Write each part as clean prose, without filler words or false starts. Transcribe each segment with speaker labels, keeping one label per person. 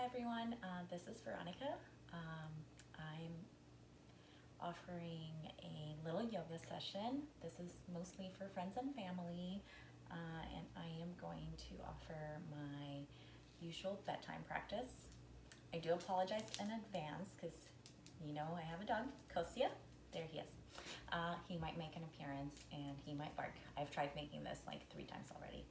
Speaker 1: Hi everyone, this is Veronica. I'm offering a little yoga session. This is mostly for friends and family, and I am going to offer my usual bedtime practice. I do apologize in advance because I have a dog, Kostya. There he is. He might make an appearance and he might bark. I've tried making this like 3 times already.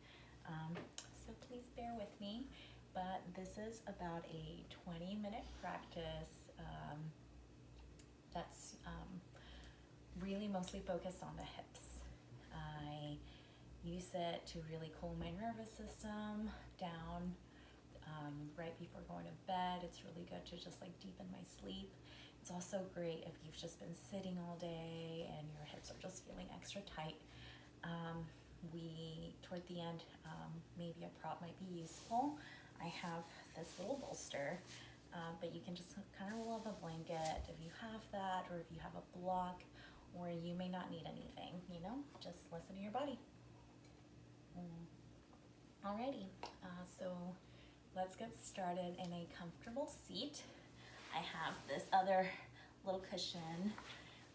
Speaker 1: So please bear with me. But this is about a 20-minute practice that's really mostly focused on the hips. I use it to really cool my nervous system down right before going to bed. It's really good to just like deepen my sleep. It's also great if you've just been sitting all day and your hips are just feeling extra tight. Toward the end, maybe a prop might be useful. I have this little bolster, but you can just kind of roll up a blanket if you have that, or if you have a block, or you may not need anything, just listen to your body. Alrighty, so let's get started in a comfortable seat. I have this other little cushion,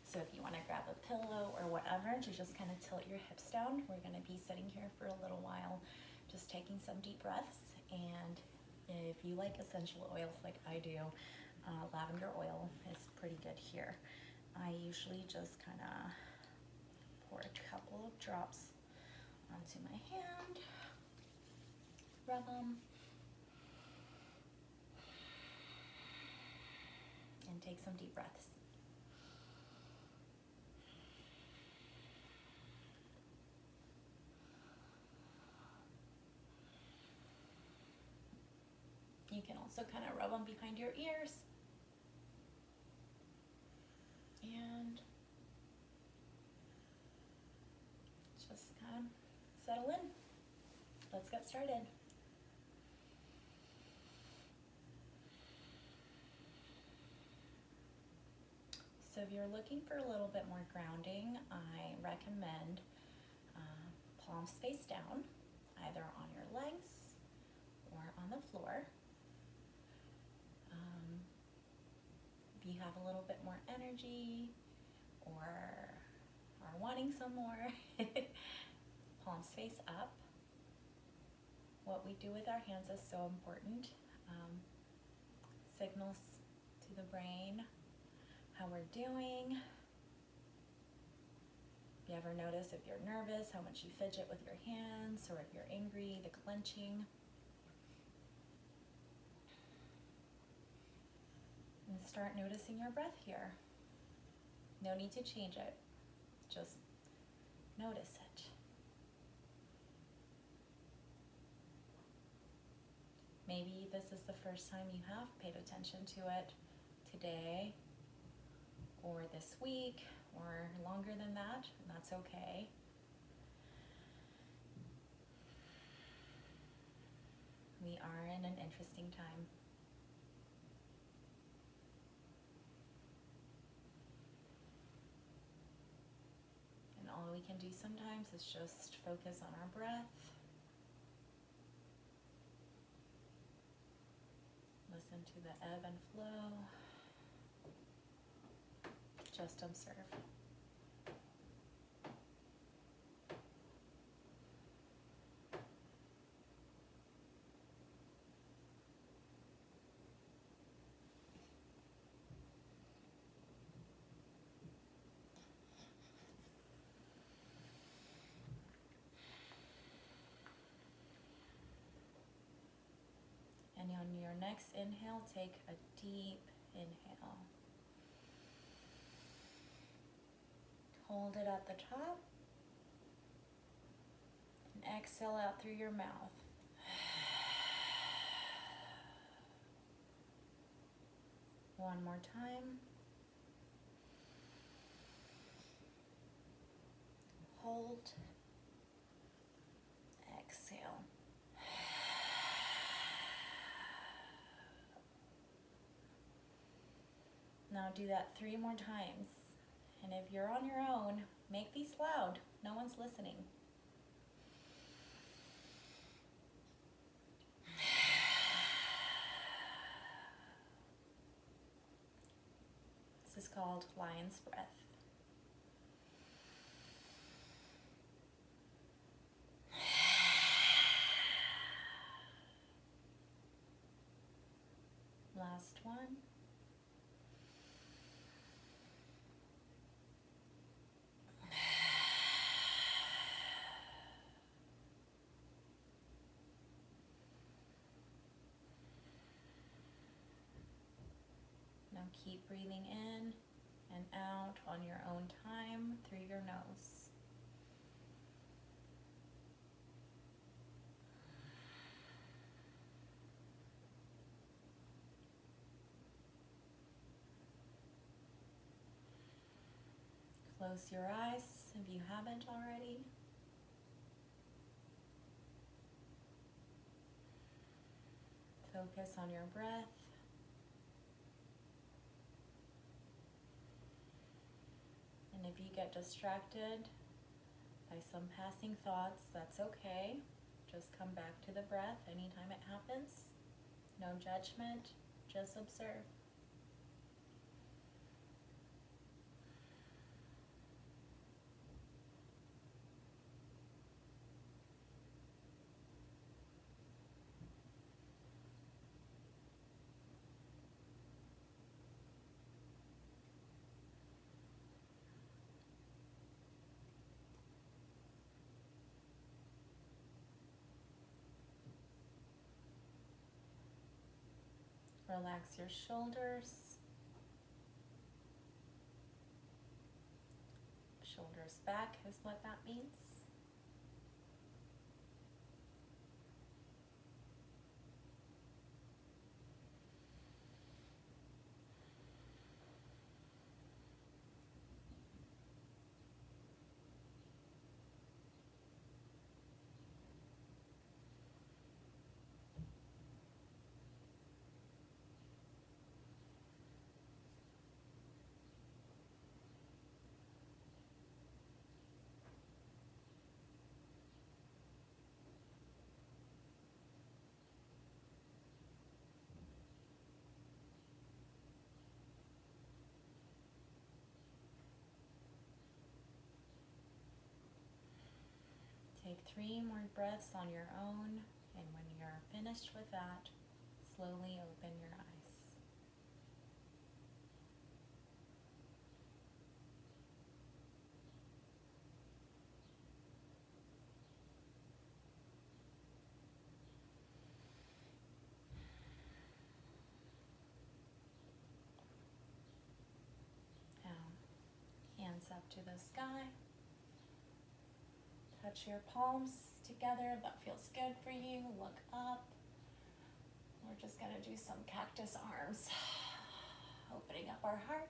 Speaker 1: so if you want to grab a pillow or whatever to just kind of tilt your hips down. We're going to be sitting here for a little while, just taking some deep breaths. And if you like essential oils like I do, lavender oil is pretty good here. I usually just kind of pour a couple of drops onto my hand, rub them, and take some deep breaths. You can also kind of rub them behind your ears and just kind of settle in. Let's get started. So if you're looking for a little bit more grounding, I recommend palms face down, either on your legs or on the floor. If you have a little bit more energy or are wanting some more, palms face up. What we do with our hands is so important. Signals to the brain how we're doing. If you ever notice if you're nervous, how much you fidget with your hands, or if you're angry, the clenching. And start noticing your breath here. No need to change it, just notice it. Maybe this is the first time you have paid attention to it today, or this week, or longer than that, and that's okay. We are in an interesting time. And all we can do sometimes is just focus on our breath. Listen to the ebb and flow. Just observe. And on your next inhale, take a deep inhale. Hold it at the top. And exhale out through your mouth. One more time. Hold. Exhale. Now do that 3 more times. And if you're on your own, make these loud. No one's listening. is called Lion's Breath. Last one. Now keep breathing in and out on your own time through your nose. Close your eyes if you haven't already. Focus on your breath. And if you get distracted by some passing thoughts, that's okay. Just come back to the breath anytime it happens. No judgment, just observe. Relax your shoulders. Shoulders back is what that means. Take 3 more breaths on your own, and when you're finished with that, slowly open your eyes. Now, hands up to the sky. Touch your palms together if that feels good for you. Look up. We're just gonna do some cactus arms. Opening up our heart.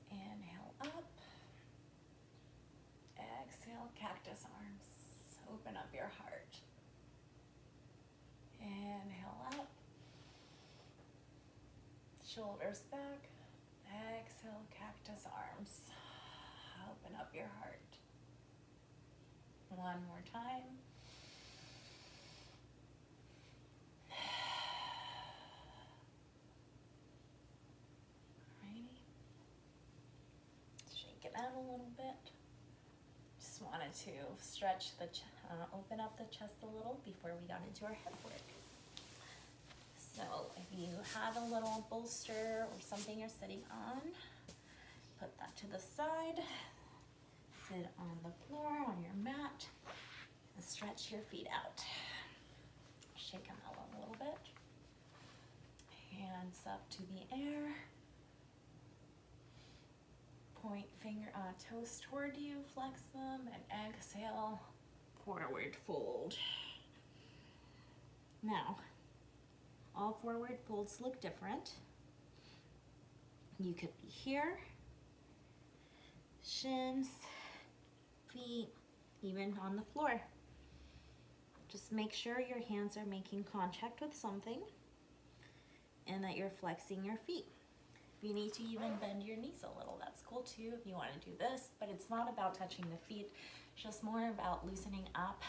Speaker 1: Inhale up. Exhale, cactus arms. Open up your heart. Inhale up. Shoulders back. Exhale, cactus arms. Open up your heart. One more time. Alrighty. Shake it out a little bit. Just wanted to stretch the, open up the chest a little before we got into our head work. So if you have a little bolster or something you're sitting on, put that to the side. Sit on the floor, on your mat, and stretch your feet out. Shake them out a little bit. Hands up to the air. Point finger, toes toward you, flex them, and exhale, forward fold. Now, all forward folds look different. You could be here, shins, feet, even on the floor. Just make sure your hands are making contact with something and that you're flexing your feet. If you need to even bend your knees a little, that's cool too if you want to do this, but it's not about touching the feet, it's just more about loosening up,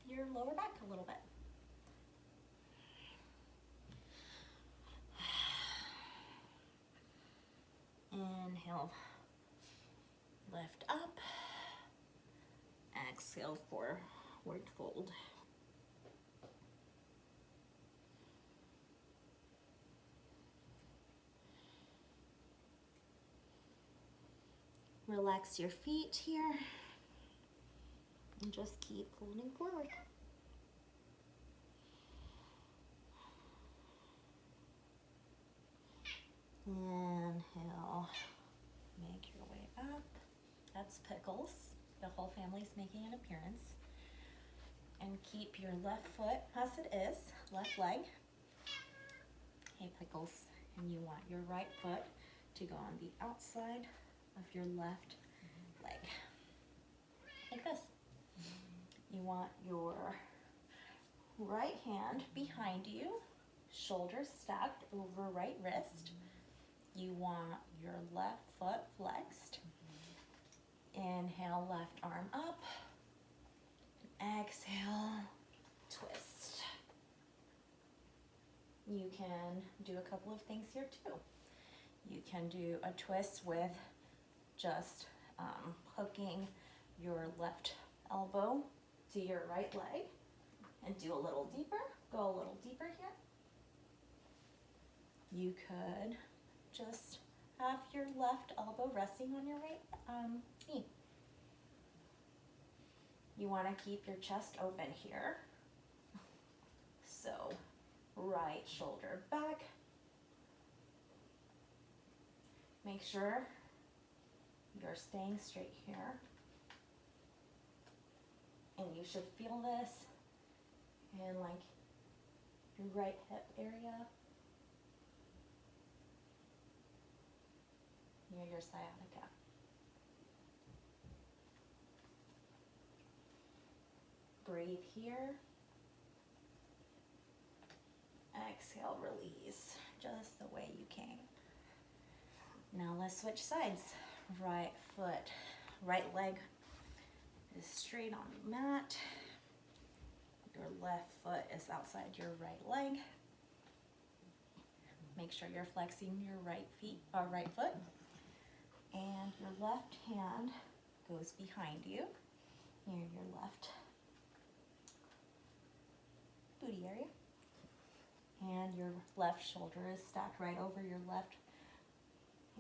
Speaker 1: your lower back a little bit. Inhale, lift up. Exhale, forward fold. Relax your feet here and just keep folding forward. Inhale, make your way up. That's Pickles. The whole family's making an appearance. And keep your left foot as it is, left leg. Hey Pickles, and you want your right foot to go on the outside of your left leg, like this. You want your right hand behind you, shoulders stacked over right wrist. You want your left foot flexed. Inhale, left arm up. Exhale, twist. You can do a couple of things here too. You can do a twist with just hooking your left elbow to your right leg and do a little deeper. Go a little deeper here. You could just have your left elbow resting on your right knee. You want to keep your chest open here. So right shoulder back. Make sure you're staying straight here. And you should feel this in like your right hip area, near your sciatica. Breathe here. Exhale, release, just the way you came. Now let's switch sides. Right foot, right leg is straight on the mat. Your left foot is outside your right leg. Make sure you're flexing your right foot. And your left hand goes behind you, near your left booty area. And your left shoulder is stacked right over your left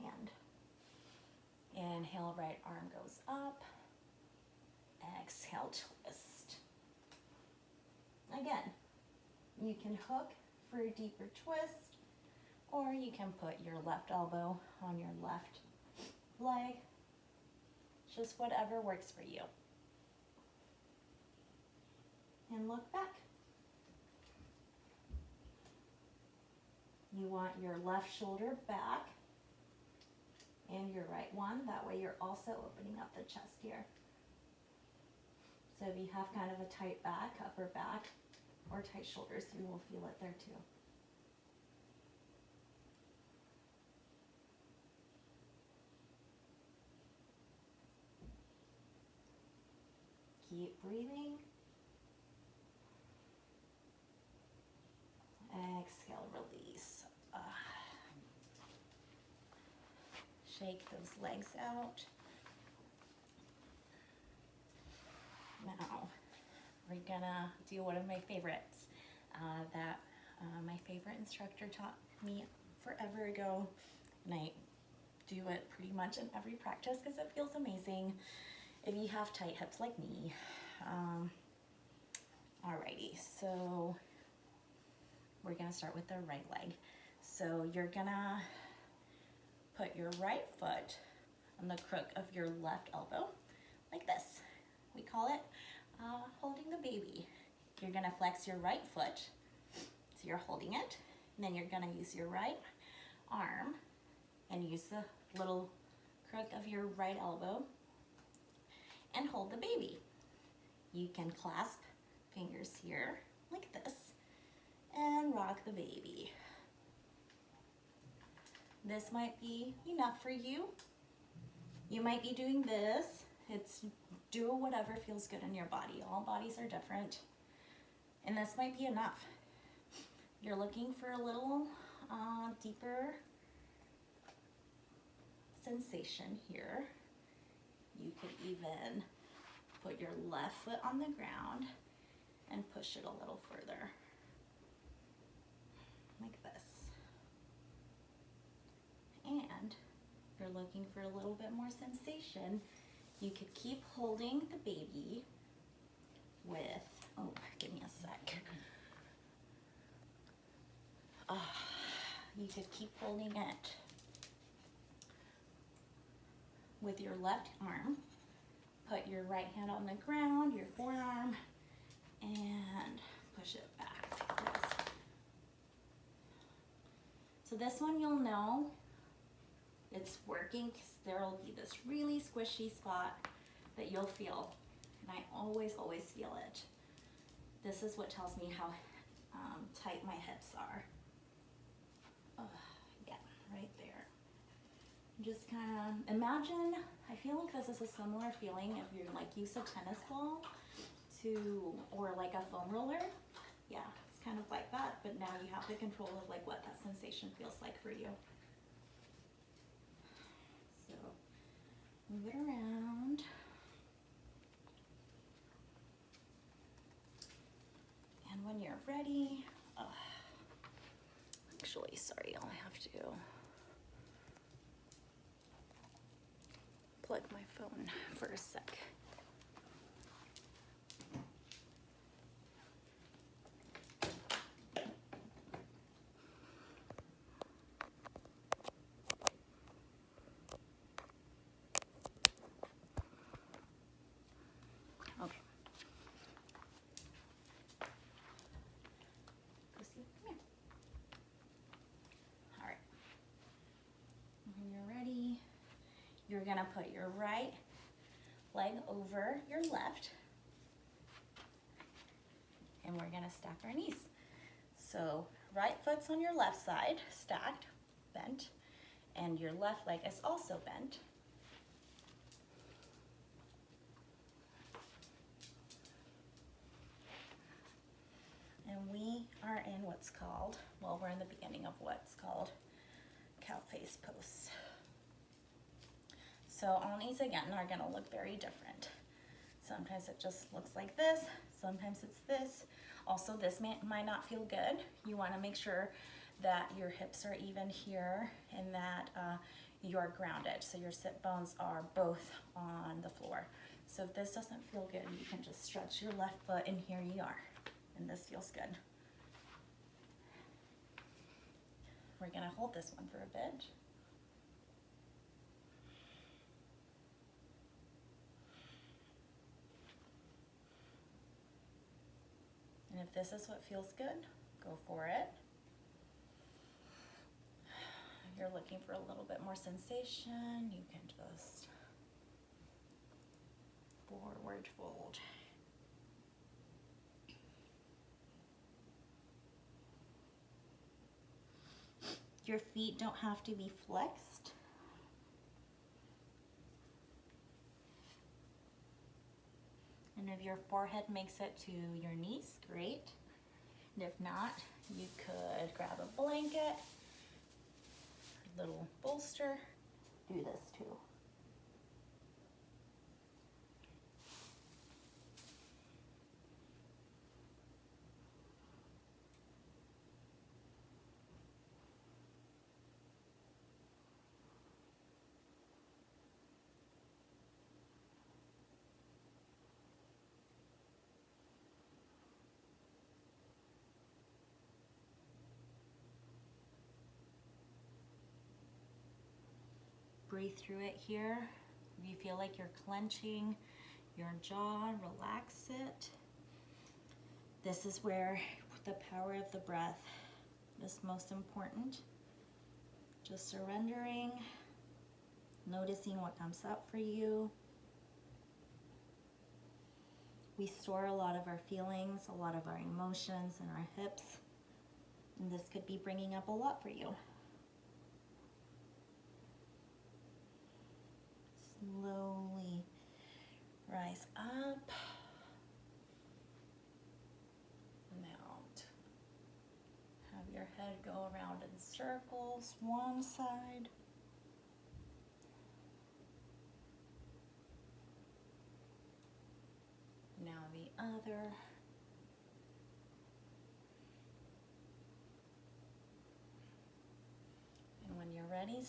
Speaker 1: hand. Inhale, right arm goes up. Exhale, twist. Again, you can hook for a deeper twist, or you can put your left elbow on your left leg. Just whatever works for you. And look back. You want your left shoulder back and your right one. That way you're also opening up the chest here. So if you have kind of a tight back, upper back, or tight shoulders, you will feel it there too. Keep breathing. Exhale, release. Shake those legs out. Now, we're gonna do one of my favorites that my favorite instructor taught me forever ago, and I do it pretty much in every practice because it feels amazing if you have tight hips like me. Alrighty, so we're gonna start with the right leg. So you're gonna put your right foot on the crook of your left elbow, like this. We call it holding the baby. You're gonna flex your right foot, so you're holding it, and then you're gonna use your right arm and use the little crook of your right elbow and hold the baby. You can clasp fingers here, like this, and rock the baby. This might be enough for you. You might be doing this. Do whatever feels good in your body. All bodies are different. And this might be enough. You're looking for a little deeper sensation here. You could even put your left foot on the ground and push it a little further, like this. And if you're looking for a little bit more sensation, you could keep holding the baby with, oh, give me a sec. You could keep holding it with your left arm. Put your right hand on the ground, your forearm, and push it back like this. So this one you'll know it's working because there will be this really squishy spot that you'll feel. And I always feel it. This is what tells me how tight my hips are. Yeah, right there. Just kind of imagine, I feel like this is a similar feeling if you're like use a tennis ball or like a foam roller. Yeah, it's kind of like that, but now you have the control of like what that sensation feels like for you. So move it around. And when you're ready, actually, sorry, I'll have to plug my phone for a sec. Okay. Kostya, come here. All right. When you're ready, you're gonna put your right leg over your left, and we're gonna stack our knees. So right foot's on your left side, stacked, bent, and your left leg is also bent. And we are in what's called, well, we're in the beginning of what's called cow face pose. So all knees again are gonna look very different. Sometimes it just looks like this, sometimes it's this. Also, this might not feel good. You wanna make sure that your hips are even here and that you're grounded. So your sit bones are both on the floor. So if this doesn't feel good, you can just stretch your left foot and here you are. And this feels good. We're gonna hold this one for a bit. And if this is what feels good, go for it. If you're looking for a little bit more sensation, you can just forward fold. Your feet don't have to be flexed. And if your forehead makes it to your knees, great. And if not, you could grab a blanket, a little bolster, do this too. Breathe through it here. If you feel like you're clenching your jaw, relax it. This is where the power of the breath is most important. Just surrendering, noticing what comes up for you. We store a lot of our feelings, a lot of our emotions in our hips, and this could be bringing up a lot for you. Slowly rise up and out. Have your head go around in circles, one side, And when you're ready,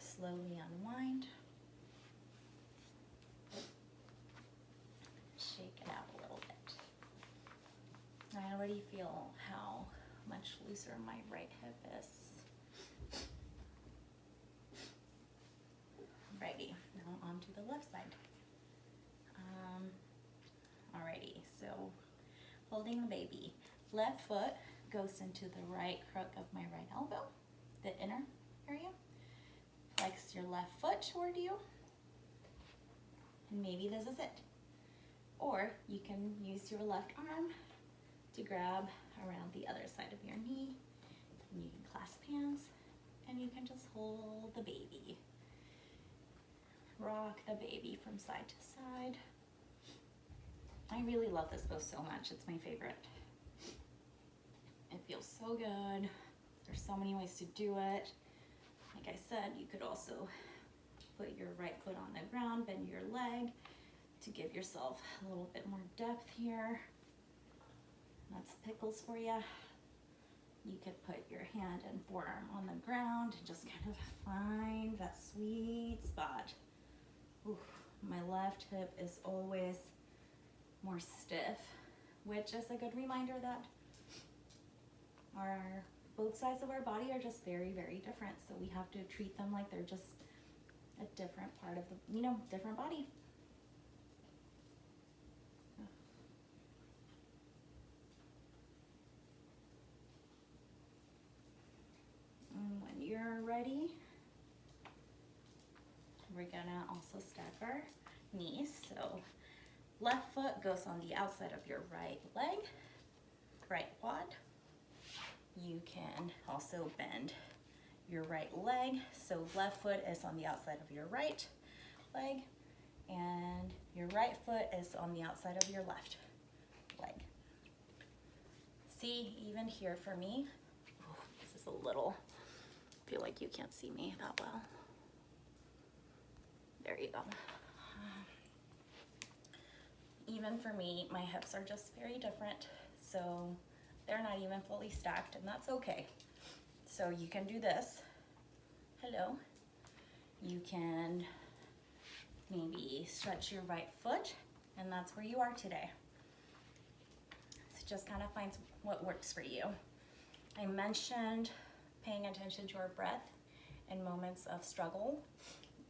Speaker 1: slowly unwind. Shake it out a little bit. I already feel how much looser my right hip is. Righty, now on to the left side. Alrighty, so holding the baby. Left foot goes into the right crook of my right elbow, the inner area. Flex your left foot toward you. And maybe this is it. Or you can use your left arm to grab around the other side of your knee. And you can clasp hands and you can just hold the baby. Rock the baby from side to side. I really love this pose so much. It's my favorite. It feels so good. There's so many ways to do it. Like I said, you could also put your right foot on the ground, bend your leg to give yourself a little bit more depth here. That's Pickles for you. You could put your hand and forearm on the ground and just kind of find that sweet spot. Ooh, my left hip is always more stiff, which is a good reminder that both sides of our body are just very, very different. So we have to treat them like they're just a different part of the, different body. And when you're ready, we're gonna also stack our knees. So left foot goes on the outside of your right leg, right quad. You can also bend your right leg. So left foot is on the outside of your right leg and your right foot is on the outside of your left leg. See, even here for me, this is a little, I feel like you can't see me that well. There you go. Even for me, my hips are just very different, so they're not even fully stacked, and that's okay. So you can do this. Hello. You can maybe stretch your right foot, and that's where you are today. So just kind of find what works for you. I mentioned paying attention to our breath in moments of struggle,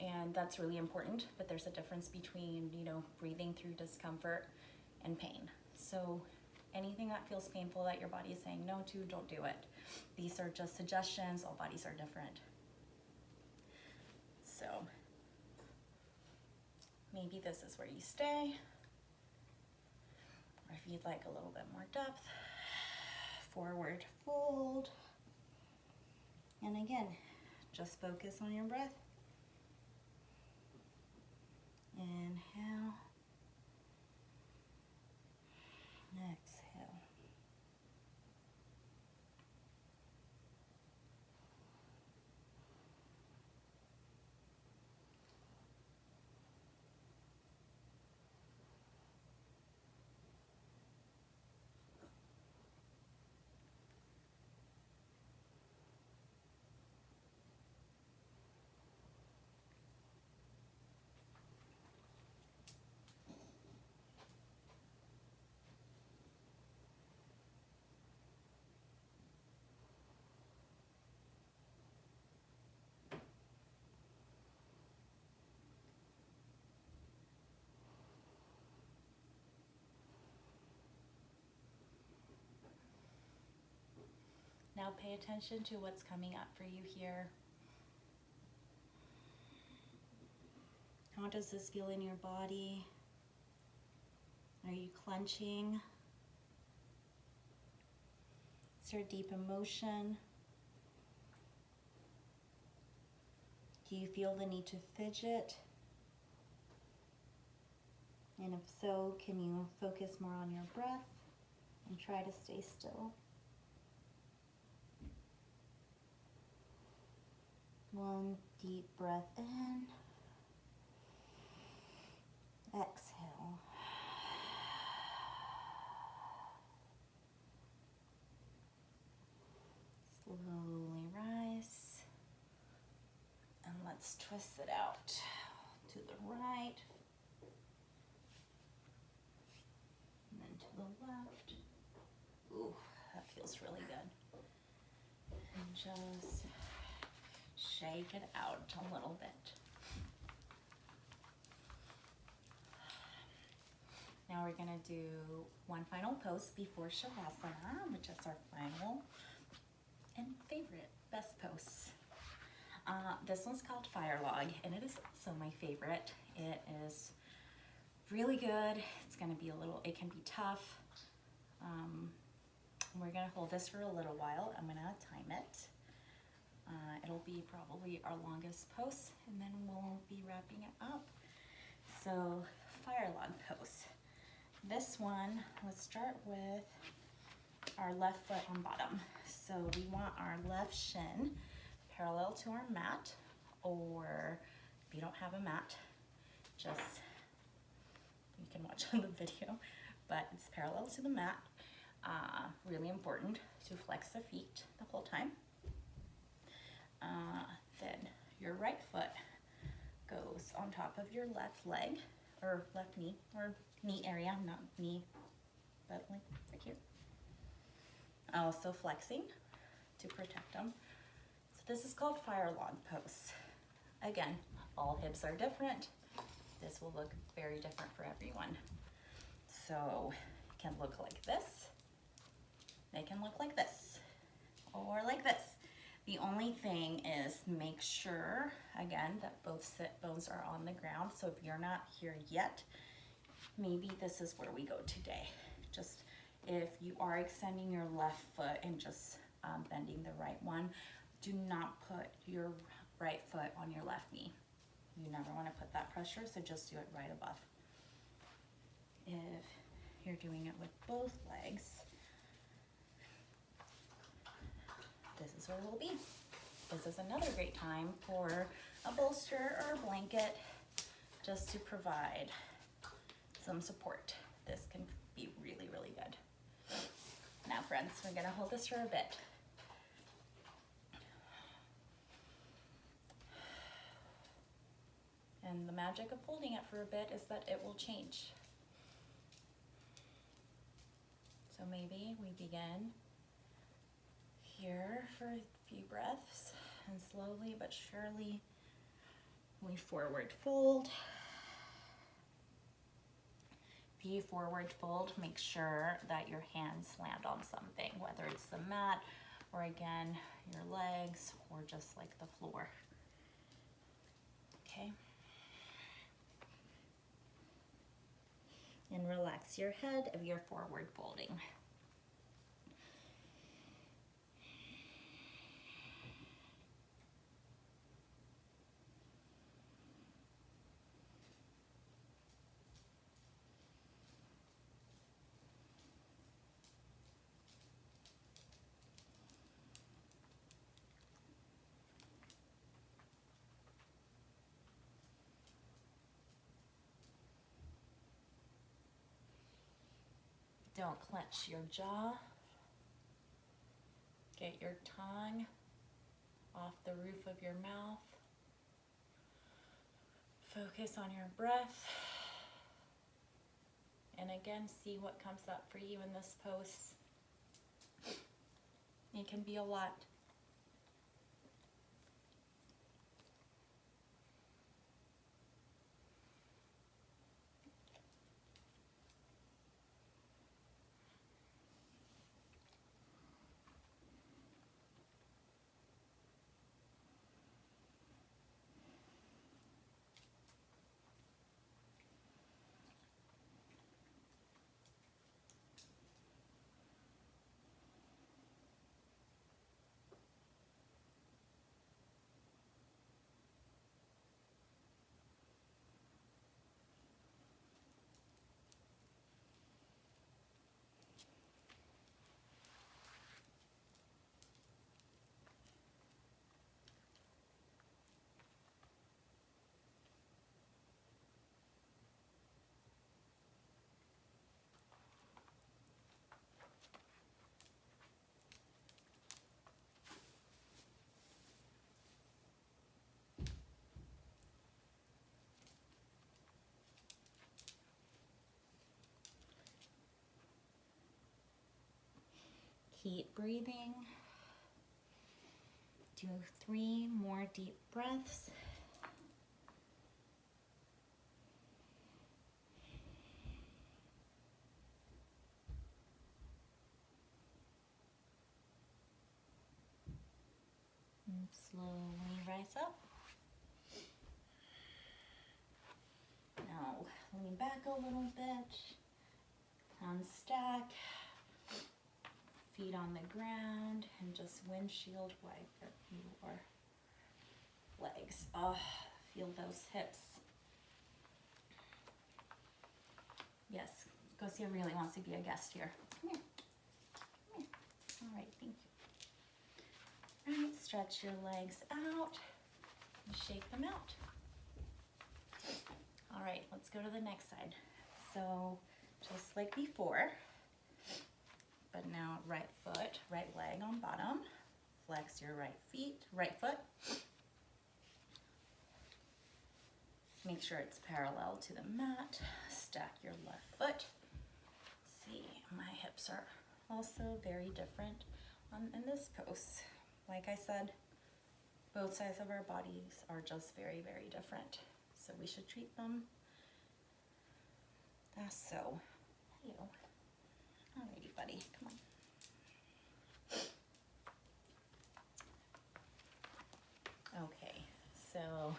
Speaker 1: and that's really important, but there's a difference between, breathing through discomfort and pain. So anything that feels painful that your body is saying no to, don't do it. These are just suggestions. All bodies are different. So maybe this is where you stay. Or if you'd like a little bit more depth, forward fold. And again, just focus on your breath. Inhale. Exhale. Now pay attention to what's coming up for you here. How does this feel in your body? Are you clenching? Is there deep emotion? Do you feel the need to fidget? And if so, can you focus more on your breath and try to stay still? One deep breath in. Exhale. let's twist it out to the right and then to the left. Ooh, that feels really good. And just shake it out a little bit. Now we're gonna do one final pose before Shavasana, which is our final and favorite, best pose. This one's called Fire Log, and it is also my favorite. It is really good. It's gonna be it can be tough. We're gonna hold this for a little while. I'm gonna time it. It'll be probably our longest pose, and then we'll be wrapping it up. So, Fire Log pose. This one, let's start with our left foot on bottom. So we want our left shin parallel to our mat, or if you don't have a mat, just, you can watch on the video, but it's parallel to the mat. Really important to flex the feet the whole time. Then your right foot goes on top of your left leg, or left knee, or knee area, not knee, but like right here. Also flexing to protect them. So this is called Fire Log pose. Again, all hips are different. This will look very different for everyone. So it can look like this. They can look like this, or like this. The only thing is make sure, again, that both sit bones are on the ground. So if you're not here yet, maybe this is where we go today. Just if you are extending your left foot and just bending the right one, do not put your right foot on your left knee. You never want to put that pressure, so just do it right above. If you're doing it with both legs, this is where we'll be. This is another great time for a bolster or a blanket just to provide some support. This can be really, really good. Now friends, we're gonna hold this for a bit. And the magic of holding it for a bit is that it will change. So maybe we begin here for a few breaths, and slowly but surely we forward fold. If you forward fold, make sure that your hands land on something, whether it's the mat or again your legs or just like the floor. Okay. And relax your head if you're forward folding. Don't clench your jaw. Get your tongue off the roof of your mouth. Focus on your breath. And again, see what comes up for you in this pose. It can be a lot. Keep breathing. Do 3 more deep breaths. And slowly rise up. Now lean back a little bit. Unstack. Feet on the ground and just windshield wipe your legs. Oh, feel those hips. Yes, Kostya really wants to be a guest here. Come here. Come here. All right, thank you. All right, stretch your legs out and shake them out. All right, let's go to the next side. So just like before, but now right foot, right leg on bottom. Flex your right foot. Make sure it's parallel to the mat. Stack your left foot. See, my hips are also very different in this pose. Like I said, both sides of our bodies are just very, very different. So we should treat them as so. Hello. Alrighty, buddy, come on. Okay, so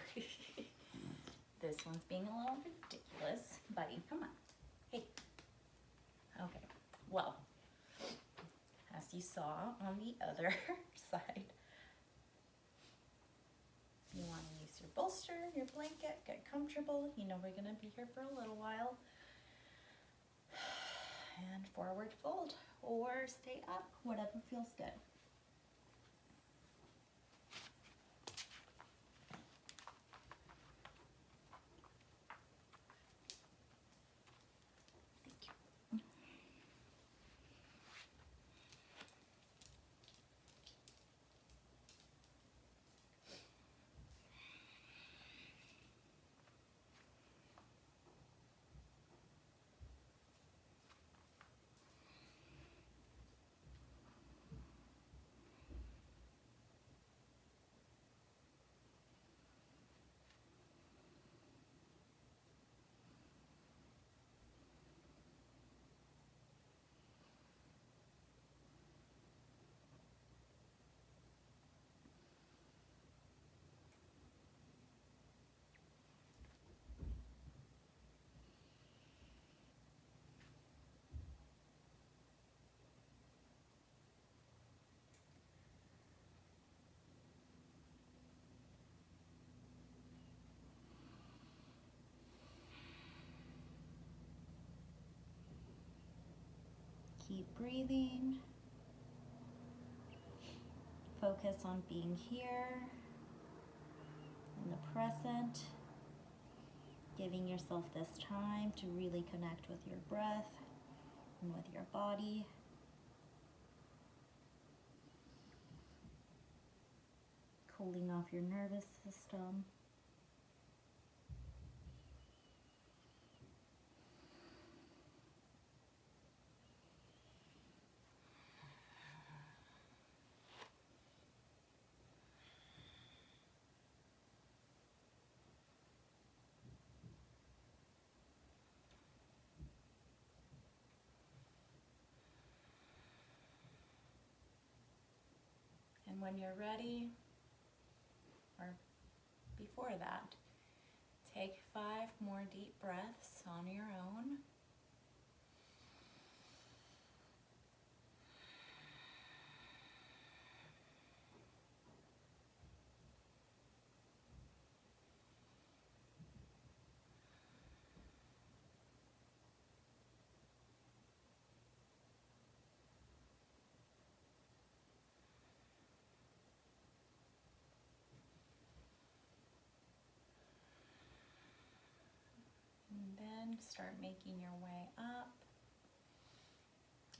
Speaker 1: this one's being a little ridiculous. Buddy, come on. Hey. Okay, well, as you saw on the other side, you want to use your bolster, your blanket, get comfortable. You know we're going to be here for a little while. And forward fold or stay up, whatever feels good. Keep breathing. Focus on being here in the present, giving yourself this time to really connect with your breath and with your body. Cooling off your nervous system. And when you're ready, or before that, take 5 more deep breaths on your own. And then start making your way up,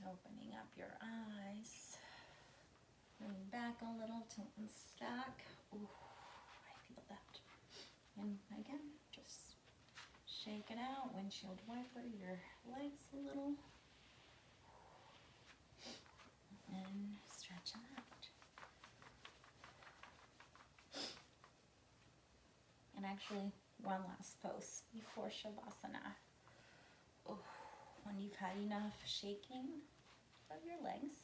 Speaker 1: opening up your eyes, lean back a little, tilt and stack. Ooh, I feel that. And again, just shake it out, windshield wiper your legs a little. And actually one last pose before Shavasana. Oh, when you've had enough shaking of your legs,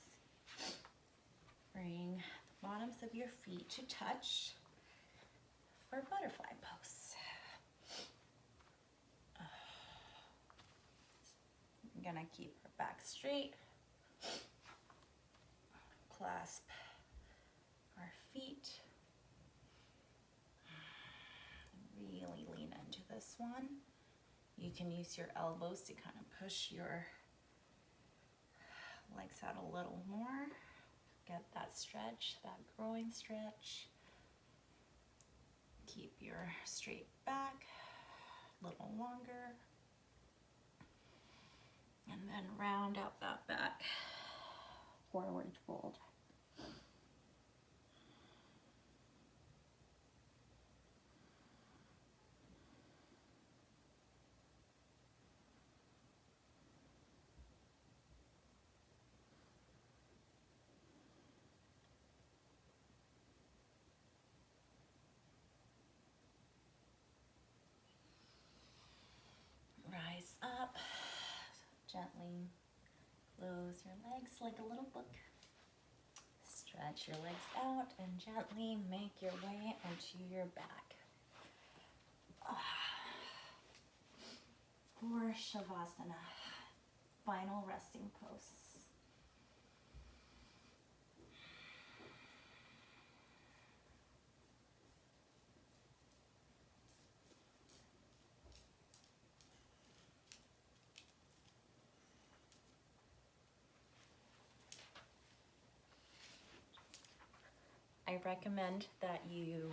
Speaker 1: bring the bottoms of your feet to touch for butterfly pose. I'm gonna keep our back straight, clasp our feet, really lean into this one. You can use your elbows to kind of push your legs out a little more. Get that stretch, that groin stretch. Keep your straight back a little longer. And then round out that back, forward fold. Rise up, gently close your legs like a little book. Stretch your legs out and gently make your way onto your back. For Shavasana, final resting pose. I recommend that you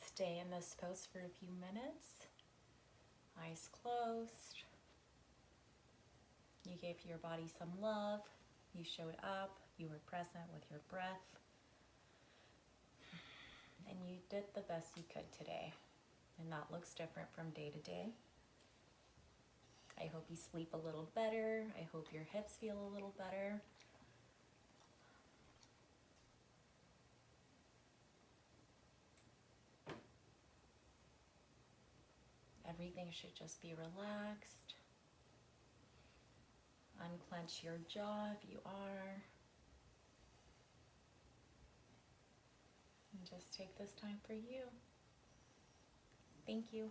Speaker 1: stay in this pose for a few minutes, eyes closed. You gave your body some love, you showed up, you were present with your breath, and you did the best you could today. And that looks different from day to day. I hope you sleep a little better. I hope your hips feel a little better. Everything should just be relaxed. Unclench your jaw if you are. And just take this time for you. Thank you.